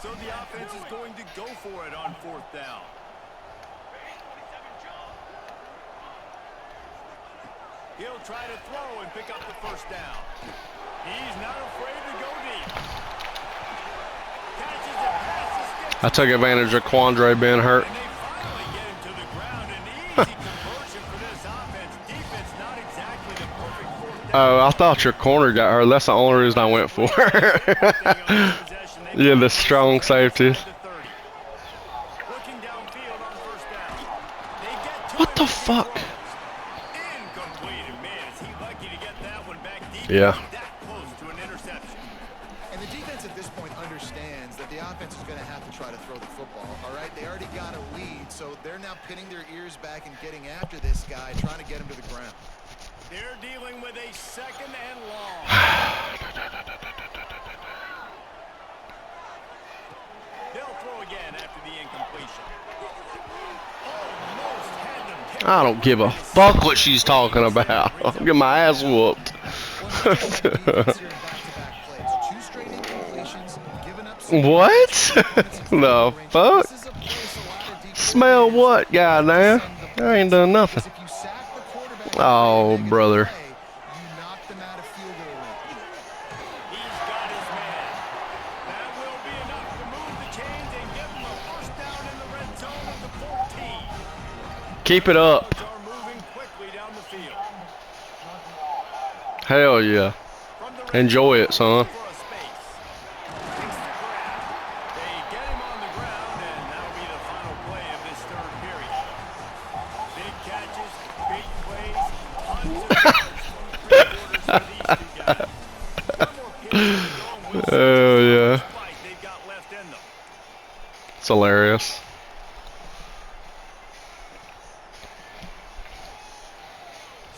So the offense is going to go for it on 4th down. He'll try to throw and pick up the 1st down. He's not afraid to go deep. Catches it past the sticks. I took advantage of Quandre being hurt. And they finally get him to the ground. An easy conversion for this offense. Defense not exactly the perfect 4th down. Oh, I thought your corner got hurt. That's the only reason I went for it. Yeah, the strong safeties. What the fuck? Incomplete, and man, is he lucky to get that one back deep. Yeah. That close to an interception. pinning their ears back and getting after this guy, trying to get him to the ground. They're dealing with a 2nd and long. They'll throw again after the incompletion. Almost had them picked I don't give a fuck what she's talking about. I'll get my ass whooped. What? The fuck? Smell what, goddamn? I ain't done nothing. Oh, brother. He's got his man. That will be enough to move the chains and give him a first down in the red zone of the 14. Keep it up. Are moving quickly down the field. Hell yeah. From the red Enjoy it, son. for a space. Takes the grab. They get him on the ground, and that'll be the final play of this 3rd period. Big catches, big plays, tons of yards from the 3 quarters for these 2 guys. One more period to go, and we'll see Oh yeah. what fight they've got left in them. It's hilarious.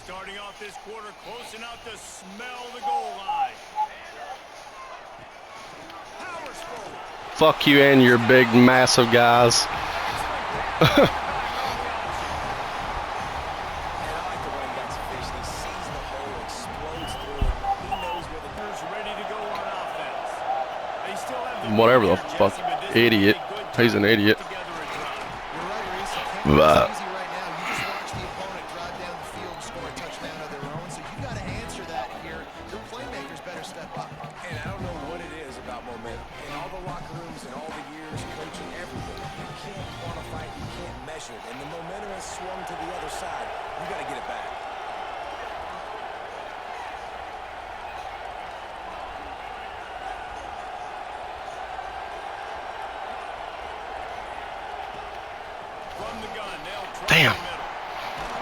Starting off this quarter close enough to smell the goal line. Powers forward. Fuck you and your big, massive guys. And I like the running back's vision. He sees the hole, explodes through it. He knows where the Players ready to go on offense. They still have the Whatever the lead here, fuck, Jesse, but this idiot. is a good He's an time to idiot. put together a drive. You're right, Reese. You can't But- go easy right now. You just watch the opponent drive down the field and score a touchdown of their own. So you got to answer that here. Your playmakers better step up. And I don't know what it is about momentum. In all the locker rooms and all the years coaching everything, you can't quantify it, you can't measure it. And the momentum has swung to the other side. You got to get it back. From the gun, they'll try Damn. the middle.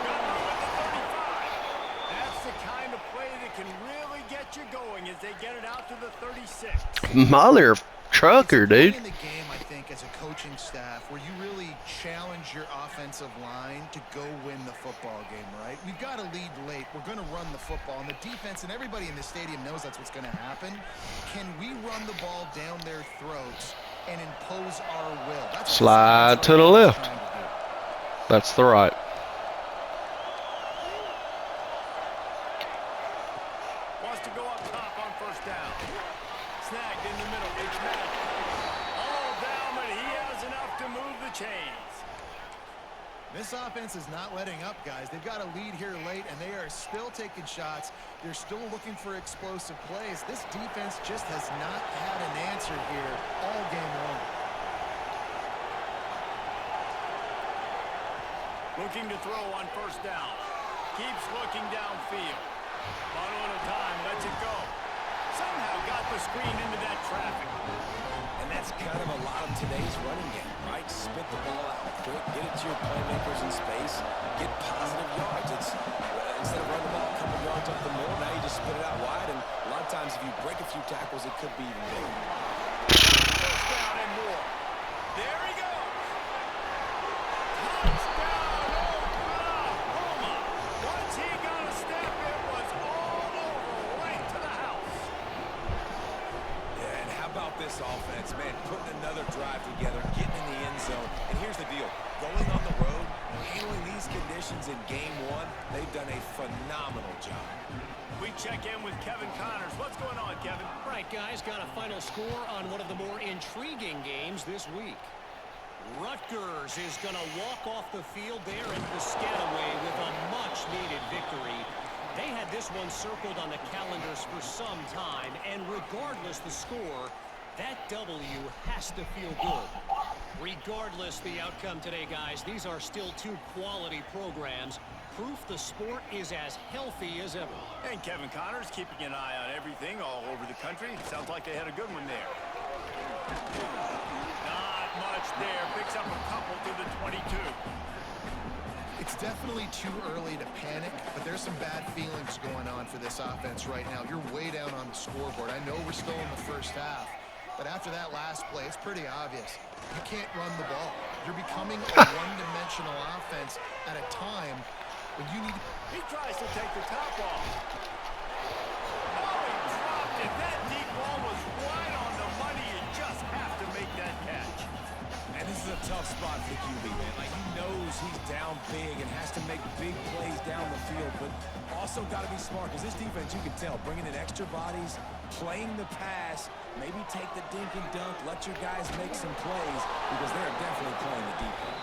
Gunner with the 35. That's the kind of play that can really get you going as they get it out to the 36. Mother trucker, It's a point dude. in the game, I think, as a coaching staff, where you really challenge your offensive line to go win the football game, right? We've got to lead late. We're going to run the football. And the defense and everybody in the stadium knows that's what's going to happen. Can we run the ball down their throats and impose our will? That's what Slide to the trying left. to do. That's the right. Wants to go up top on first down. Snagged in the middle. It's Mel. All down, but he has enough to move the chains. This offense is not letting up, guys. They've got a lead here late, and they are still taking shots. They're still looking for explosive plays. This defense just has not had an answer here all game long. Looking to throw on first down. Keeps looking downfield. One at a time, lets it go. Somehow got the screen into that traffic. And that's kind of a lot of today's running game, right? Spit the ball out quick, get it to your playmakers in space, get positive yards. It's instead of running the ball a couple yards up the middle, now you just spit it out wide, and a lot of times if you break a few tackles, it could be even bigger. First down and more. There he goes. Touchdown, Oklahoma. Once he got a step, it was all over, right to the house. Yeah, and how about this offense, man? Putting another drive together, getting in the end zone. And here's the deal. Going on the road, handling these conditions in game one, they've done a phenomenal job. We check in with Kevin Connors. What's going on, Kevin? Right, guys, got a final score on one of the more intriguing games this week. Rutgers is going to walk off the field there in Piscataway with a much-needed victory. They had this one circled on the calendars for some time, and regardless the score, that W has to feel good. Regardless the outcome today, guys, these are still two quality programs. Proof the sport is as healthy as ever. And Kevin Connors keeping an eye on everything all over the country. Sounds like they had a good one there. Not much there. Picks up a couple to the 22. It's definitely too early to panic, but there's some bad feelings going on for this offense right now. You're way down on the scoreboard. I know we're still in the first half, But after that last play, it's pretty obvious. You can't run the ball. You're becoming a one-dimensional offense at a time when you need... He tries to take the top off. Oh, he dropped it. That deep ball was right on the money. You just have to make that catch. And this is a tough spot for QB, man. Like, he knows he's down big and has to make big plays down the field, but also got to be smart, because this defense, you can tell, bringing in extra bodies, playing the pass, maybe take the dink and dunk, let your guys make some plays, because they're definitely playing the deep end.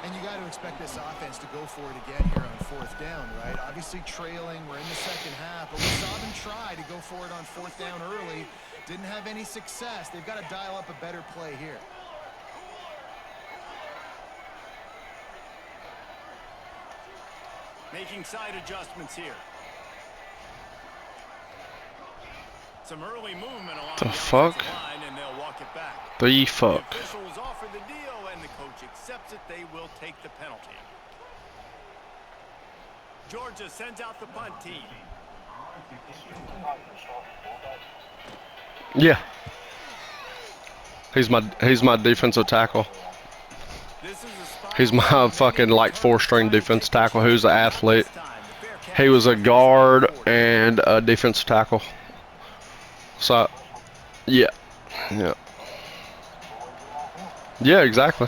And you got to expect this offense to go for it again here on fourth down, right? Obviously trailing, we're in the second half, but we saw them try to go for it on fourth down early. Didn't have any success. They've got to dial up a better play here. Making side adjustments here. Some early movement along The the fuck? offensive line, and they'll walk it back. The fuck. The officials offer the deal, and the coach accepts it. They will take the penalty. Georgia sends out the punt team. Yeah. He's my defensive tackle. This is a spot He's my fucking like 4-string defensive tackle who's an athlete. He was a guard and a defensive tackle. So, yeah. Yeah, exactly.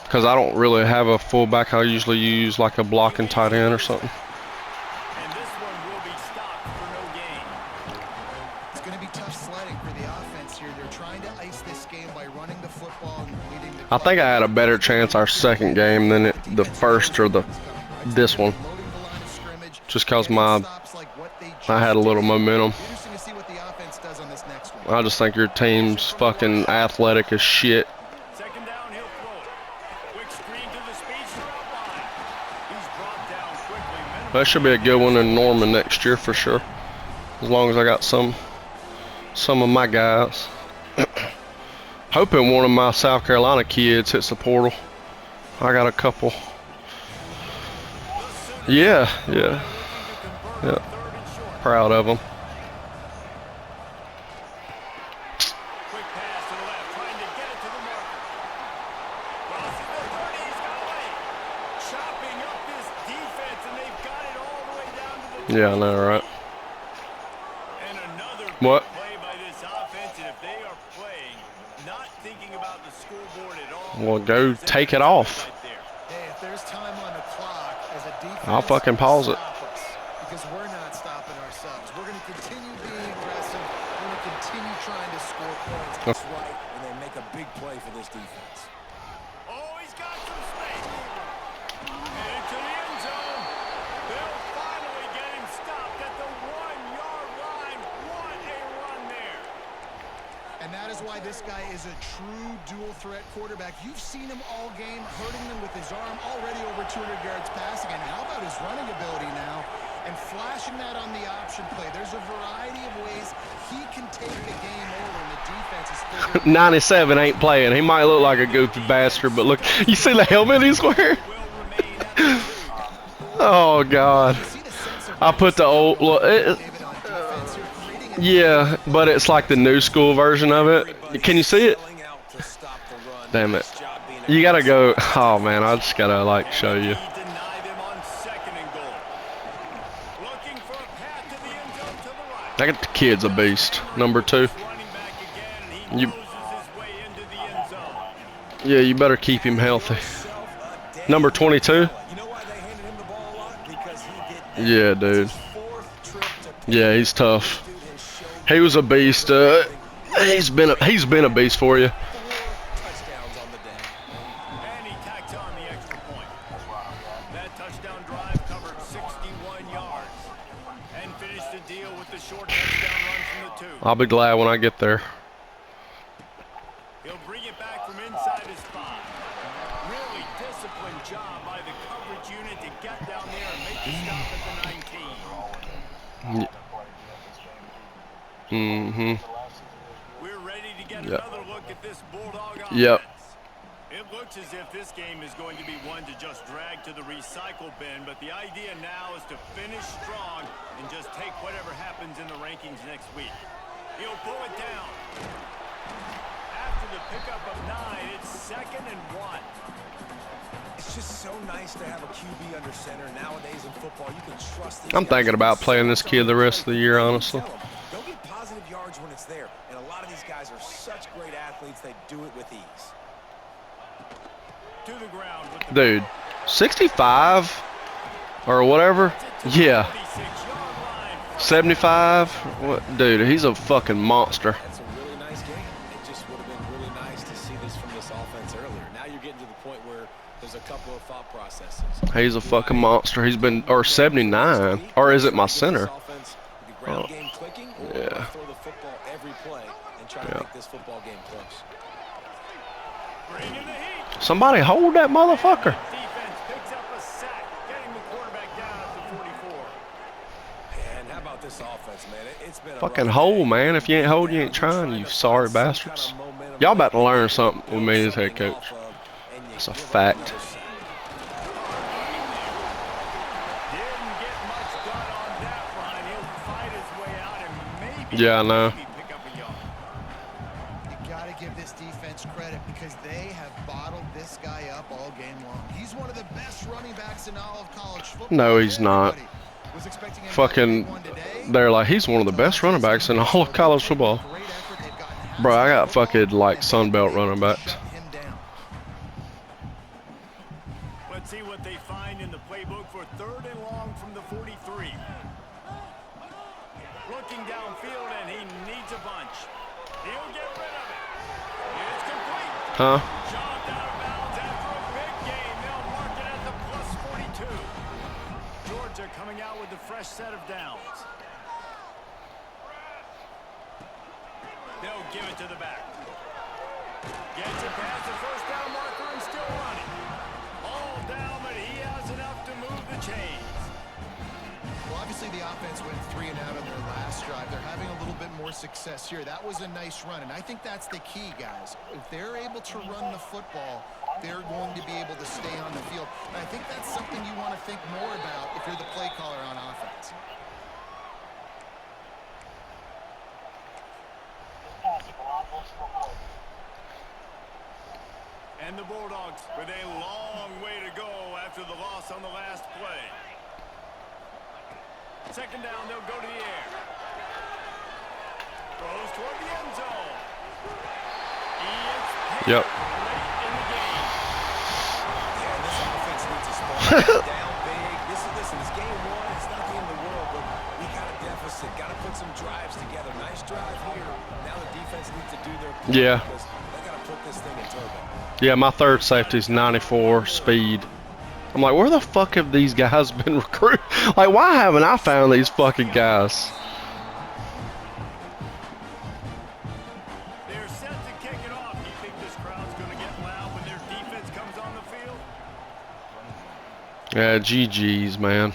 Because I don't really have a fullback. I usually use like a blocking tight end or something. And this one will be stopped for no gain. It's going to be tough sledding for the offense here. They're trying to ice this game by running the football and leading the... I think I had a better chance our second game than the first or this one. Just because I had a little momentum. I just think your team's fucking athletic as shit. Second down, he'll throw it. Quick screen to the speedster outline. He's brought down quickly. That should be a good one in Norman next year for sure. As long as I got some of my guys. Hoping one of my South Carolina kids hits the portal. I got a couple. Yeah. Proud of them. Quick pass to the left, trying to get it to the marker. Crossing the 30, he's got away. Chopping up this defense, and they've got it all the way down to the 20. Yeah, I know, right? And another What? big play by this offense, and if they are playing, not thinking about the scoreboard at all. Well, go take it off. Right there. Hey, if there's time on the clock as a defense, I'll fucking pause it. stop us, because we're not stopping ourselves. We're going to continue being aggressive. We're going to continue trying to score points. That's right, and they make a big play for this defense. Oh, he's got some space. And into the end zone. They'll finally get him stopped at the 1-yard line. What a run there. And that is why this guy is a true dual-threat quarterback. You've seen him all game, hurting them with his arm, already over 200 yards passing. And how about his running ability now? And flashing that on the option play. There's a variety of ways he can take the game over, and the defense is figuring 97 ain't playing. He might look like a goofy bastard, but look, you see the helmet he's wearing? Oh, God. I put the old... Look, yeah, but it's like the new school version of it. Can you see it? Damn it. You gotta go... Oh, man, I just gotta, like, show you. Deny them on second and goal. Looking for a path to the end zone to the right. I got the kid's a beast. Number 2. Running back again, and he You- closes his way into the end zone. Yeah, you better keep him healthy. Number 22? You know why they handed him the ball a lot? Because he did Yeah, dude. fourth trip to Yeah, he's tough. dude has showed He was a beast. He's been a beast for you. 4 touchdowns on the day. And he tacks on the extra point. That touchdown drive covered 61 yards. And finished the deal with the short touchdown run from the 2. I'll be glad when I get there. He'll bring it back from inside his spot. Really disciplined job by the coverage unit to get down there and make the stop at the 19. Mm-hmm. We're ready to get Yep. another look at this Bulldog offense. Yep. It looks as if this game is going to be one to just drag to the recycle bin, but the idea now is to finish strong and just take whatever happens in the rankings next week. He'll pull it down. After the pickup of 9, it's 2nd and 1. It's just so nice to have a QB under center. Nowadays in football, you can trust these I'm guys. thinking about playing this kid the rest of the year, honestly. They'll get positive yards when it's there. And a lot of these guys are such great athletes, they do it with ease. To the ground with the Dude, 65 or whatever. Yeah. 46-yard line. 75. What? Dude, he's a fucking monster. That's a really nice game. It just would have been really nice to see this from this offense earlier. Now you're getting to the point where there's a couple of thought processes. He's a fucking monster. He's been, or 79, or is it my center? Oh. Yeah. Throw the football every play and try to make this football game close. Bring in the heat. Somebody hold that motherfucker. Defense picks up a sack, getting the quarterback down at the 44. And how about this offense, man? It's been a Fucking rough hold, day. man. If you ain't holding, you ain't trying, you sorry bastards. Y'all about to learn something with me as head coach. It's a fact. Didn't get much done on that run. He'll fight his way out and maybe, Yeah, I know. maybe pick up a yard. You got to give this defense credit because they have bottled this guy up all game long. He's one of the best running backs in all of college football. No, he's not. Everybody was expecting him to Fucking, be one today. they're like, he's one of the best running backs in all of college football. Great effort. They've gotten Bro, I got football, fucking like and Sun Belt they've running backs. shut him down. Let's see what they find in the playbook for 3rd and long from the 43. Looking downfield, and he needs a bunch. He'll get rid of it. It's complete. Huh? Shoved out of bounds after a big game. They'll mark it at the +42. Georgia coming out with a fresh set of downs. They'll give it to the back. Gets it past the first down marker and still running. All down, but he has enough to move the chains. Well, obviously the offense went 3 and out on their last drive. They're having a little bit more success here. That was a nice run, and I think that's the key, guys. If they're able to run the football, they're going to be able to stay on the field. And I think that's something you want to think more about if you're the play caller on offense. And the Bulldogs with a long way to go after the loss on the last play. 2nd down, they'll go to the air. Throws toward the end zone. Yep. Late in the game. Yeah, this offense needs to spark down big. Listen, it's game 1. It's not the end of the world, but we got a deficit. Got to put some drives together. Nice drive here. Now the defense needs to do their part. Yeah. Because they got to put this thing in turbo. Yeah, my third safety's 94 speed. I'm like, where the fuck have these guys been recruited? Like, why haven't I found these fucking guys? They're set to kick it off. You think this crowd's going to get loud when their defense comes on the field? Yeah, GG's, man.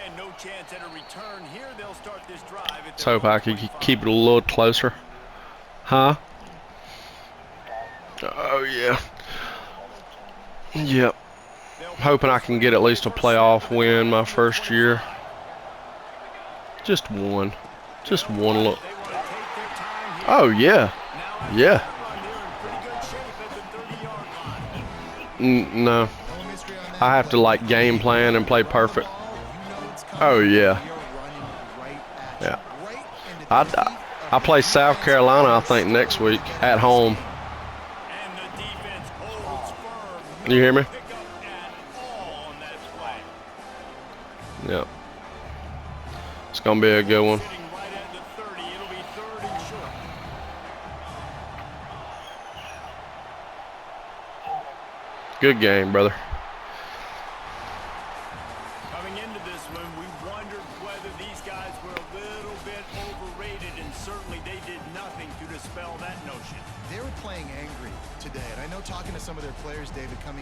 And no chance at a return here. They'll start this drive at Let's their hope I own can 25. keep it a little closer. Huh? Oh, yeah. Yep. Hoping I can get at least a playoff win my first year. Just one. Just one look. They want to take their time here. Oh, yeah. Now after Yeah. that run, they're in pretty good shape at the 30-yard line. No. No mystery on that I have to, play. like, game plan and play perfect. You know it's coming. Oh, yeah. You're running right at you. Yeah. Right into the teeth I of play the South defense. Carolina, I think, next week at home. And the defense holds firm. You hear me? Pick up at all on that play. Yep. It's going to be a good one. Sitting right at the 30. It'll be 3rd and short. Good game, brother. Coming into this one, we wondered whether these guys were a little bit overrated, and certainly they did nothing to dispel that notion. They were playing angry today, and I know talking to some of their players, David, coming